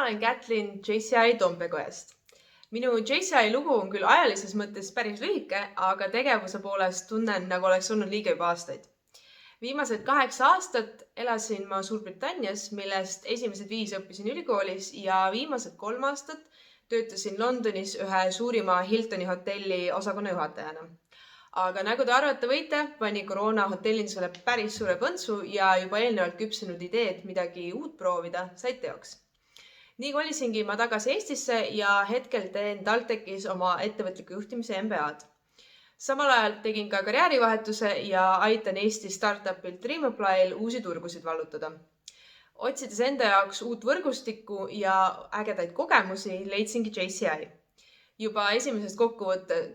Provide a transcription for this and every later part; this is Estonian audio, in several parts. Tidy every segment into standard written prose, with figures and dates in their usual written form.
olen Kätlin JCI Toompeakojast. Minu JCI lugu on küll ajalises mõttes päris lühike, aga tegevuse poolest tunnen, nagu oleks olnud liiga juba aastaid. Viimased 8 aastat elasin ma Suurbritannias, millest esimesed 5 õppisin ülikoolis ja viimased 3 aastat töötasin Londonis ühe suurima Hiltoni hotelli osakonna juhatajana. Aga nagu te arvata võite, pani koroona hotellindusele päris suure põntsu ja juba eelnevalt küpsenud ideed midagi uut proovida said teoks. Nii kolisingi ma tagasi Eestisse ja hetkel teen TalTechis oma ettevõtliku juhtimise MBA-d. Samal ajal tegin ka karjäärivahetuse ja aitan Eesti startupil DreamApply'l uusi turgusid vallutada. Otsides enda jaoks uut võrgustikku ja ägedaid kogemusi, leidsingi JCI. Juba esimesest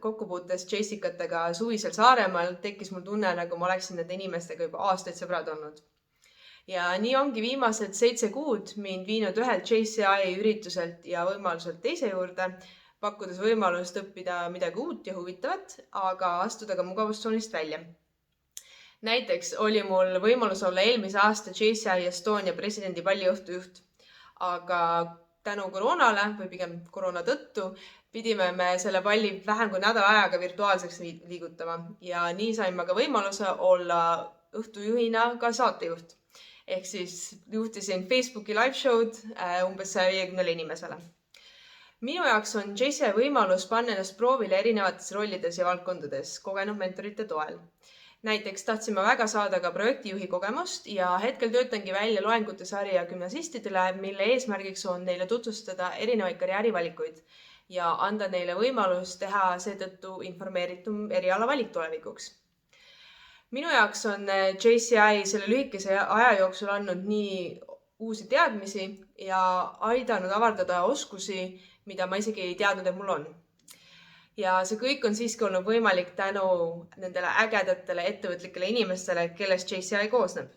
kokkupuutes Jessicatega suvisel Saaremaal tekkis mul tunne, nagu ma oleksin nende inimestega juba aastaid sõbrad olnud. Ja nii ongi viimased 7 kuud mind viinud ühelt JCI ürituselt ja võimaluselt teise juurde, pakkudes võimalust õppida midagi uut ja huvitavat, aga astuda ka mugavustsoonist välja. Näiteks oli mul võimalus olla eelmise aasta JCI Estonia presidendi palliõhtujuht, aga tänu koroonale või pigem koroona tõttu pidime me selle palli vähem kui nädala ajaga virtuaalseks liigutama ja nii sain ma ka võimaluse olla õhtujuhina ka saatejuht. Ehk siis juhtisin Facebooki live show'd umbes 150 inimesele. Minu jaoks on JCI võimalus panna ennast proovile erinevates rollides ja valdkondades kogenud mentorite toel. Näiteks tahtsin ma väga saada ka projektijuhi kogemust ja hetkel töötangi välja loengute sarja gümnasistidele, mille eesmärgiks on neile tutvustada erinevaid karjäärivalikuid ja anda neile võimalus teha seetõttu informeeritum eriala valik tulevikuks. Minu jaoks on JCI selle lühikese aja jooksul andnud nii uusi teadmisi ja aidanud avardada oskusi, mida ma isegi ei teadnud, et mul on. Ja see kõik on siiski olnud võimalik tänu nendele ägedatele ettevõtlikele inimestele, kellest JCI koosneb.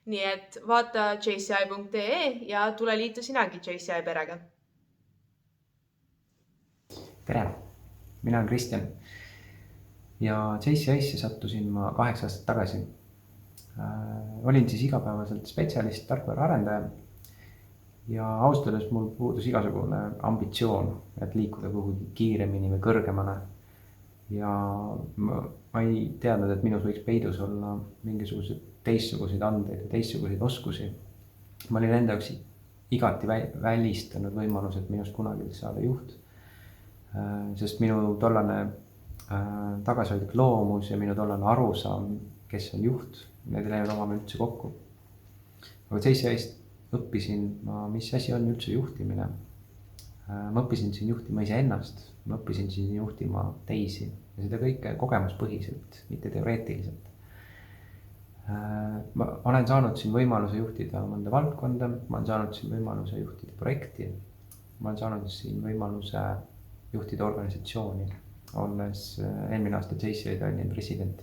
Nii et vaata jci.ee ja tule liitu sinagi JCI perega. Tere, mina olen Kristjan ja JCI-sse sattusin ma 8 aastat tagasi. Olin siis igapäevaselt spetsialist, tarkvaraarendaja ja austades mul puudus igasugune ambitsioon, et liikuda kuhugi kiiremini või kõrgemale. Ja ma ei teadnud, et minus võiks peidus olla mingisugused teistsuguseid andeid ja teistsuguseid oskusi. Ma olin enda jaoks igati välistanud võimalus, et minust kunagi võiks saada juht. Sest minu tollane tagasihoidlik loomus ja minu tollane arusaam, kes on juht, need ei läinud omavahel üldse kokku. Aga JCI-st õppisin ma, mis asi on üldse juhtimine. Ma õppisin siin juhtima iseennast, ma õppisin siin juhtima teisi ja seda kõike kogemuspõhiselt, mitte teoreetiliselt. Ma olen saanud siin võimaluse juhtida mõnda valdkonda, ma olen saanud siin võimaluse juhtida projekti, ma olen saanud siin võimaluse juhtida organisatsiooni, olles eelmine aasta JCI Tallinna president.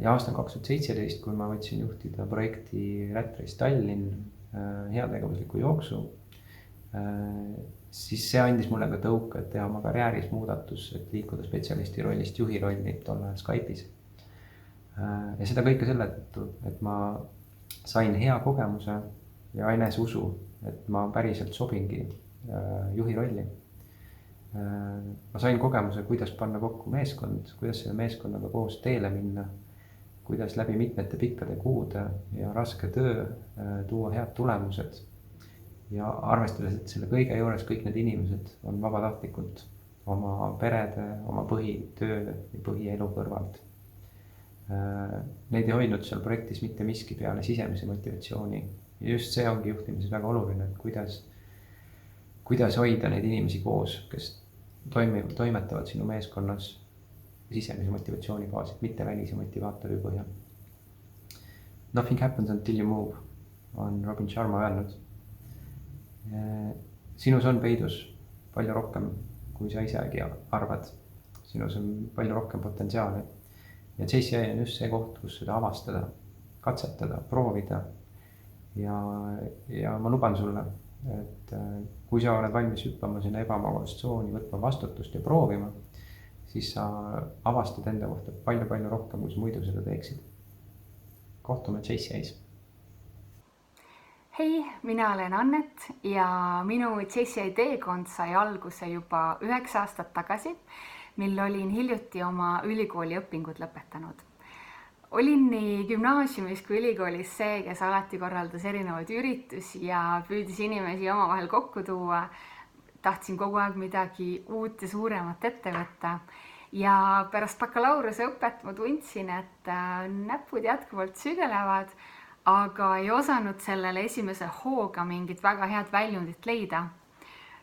Ja aastal 2017, kui ma võtsin juhtida projekti Rat Race Tallinn heategevusliku jooksu, siis see andis mulle ka tõuke, et teha oma karjääris muudatus, et liikuda spetsialisti rollist juhi rolli tol ajal Skype'is. Ja seda kõike selle tõttu, et ma sain hea kogemuse ja eneseusu, et ma päriselt sobingi juhi rolli. Ma sain kogemuse, kuidas panna kokku meeskond, kuidas selle meeskonnaga koos teele minna, kuidas läbi mitmete pikkade kuude ja raske töö tuua head tulemused ja arvestades, et selle kõige juures kõik need inimesed on vabatahtlikult oma perede, oma põhitöö ja põhielu kõrvalt. Neid ei hoidnud seal projektis mitte miski peale sisemise motivatsiooni ja just see ongi juhtimises väga oluline, et kuidas hoida neid inimesi koos, kes toimetavad sinu meeskonnas sisemise motivatsiooni baasil, mitte välise motivaatori põhjal. Nothing happens until you move, on Robin Sharma öelnud. Sinus on peidus palju rohkem, kui sa isegi arvad. Sinus on palju rohkem potentsiaali. Ja JCI on just see koht, kus seda avastada, katsetada, proovida. Ja ma luban sulle, et kui sa oled valmis hüppama sinna ebamugavustsooni, võtma vastutust ja proovima, siis sa avastad enda kohta palju rohkem, kui sa muidu seda teeksid. Kohtume JCI-s. Hei, mina olen Annet ja minu JCI teekond sai alguse juba 9 aastat tagasi, mil olin hiljuti oma ülikooli õpingud lõpetanud. Olin nii gümnaasiumis kui ülikoolis see, kes alati korraldas erinevaid üritusi ja püüdis inimesi omavahel kokku tuua. Tahtsin kogu aeg midagi uut ja suuremat ette võtta. Ja pärast bakalaureuse õpet ma tundsin, et näpud jätkuvalt sügelevad, aga ei osanud sellele esimese hooga mingit väga head väljundit leida.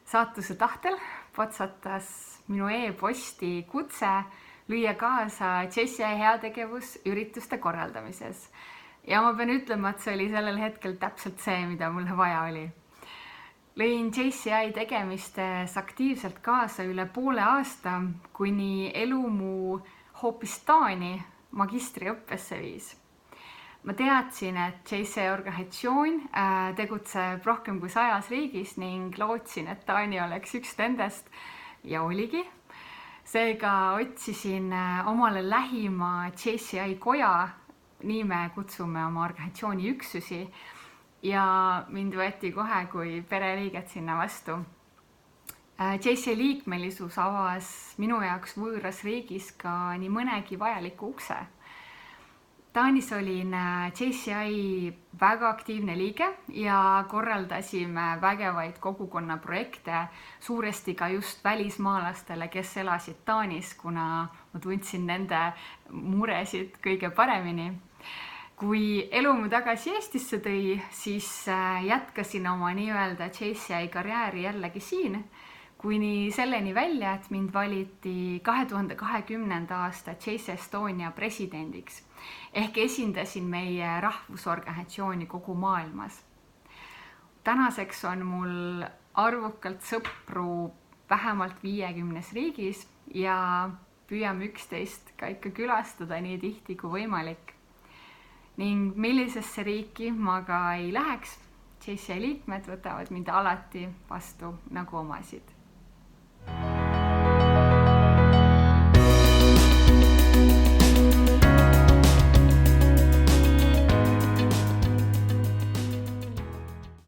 Saatuse tahtel potsatas minu e-posti kutse lüüa kaasa JCI heategevusürituste korraldamises. Ja ma pean ütlema, et see oli sellel hetkel täpselt see, mida mulle vaja oli. Lõin JCI tegemistes aktiivselt kaasa üle poole aasta, kuni elu mu hoopis Taani magistriõppesse viis. Ma teadsin, et JCI organisatsioon tegutseb rohkem kui 100 riigis ning lootsin, et Taani oleks üks nendest ja oligi. Seega otsisin omale lähima JCI koja, nii me kutsume oma organisatsiooni üksusi, ja mind võeti kohe kui pereliiget sinna vastu. JCI liikmelisus avas minu jaoks võõras riigis ka nii mõnegi vajaliku ukse. Taanis olin JCI väga aktiivne liige ja korraldasime vägevaid kogukonna projekte suuresti ka just välismaalastele, kes elasid Taanis, kuna ma tundsin nende muresid kõige paremini. Kui elu mu tagasi Eestisse tõi, siis jätkasin oma nii-öelda JCI karjääri jällegi siin, kuni selleni välja, et mind valiti 2020. aasta JCI Estonia presidendiks ehk esindasin meie rahvusorganisatsiooni kogu maailmas. Tänaseks on mul arvukalt sõpru vähemalt 50 riigis ja püüame üksteist ka ikka külastada nii tihti kui võimalik. Ning millisesse riiki ma ka ei läheks, JCI liikmed võtavad mind alati vastu nagu omasid.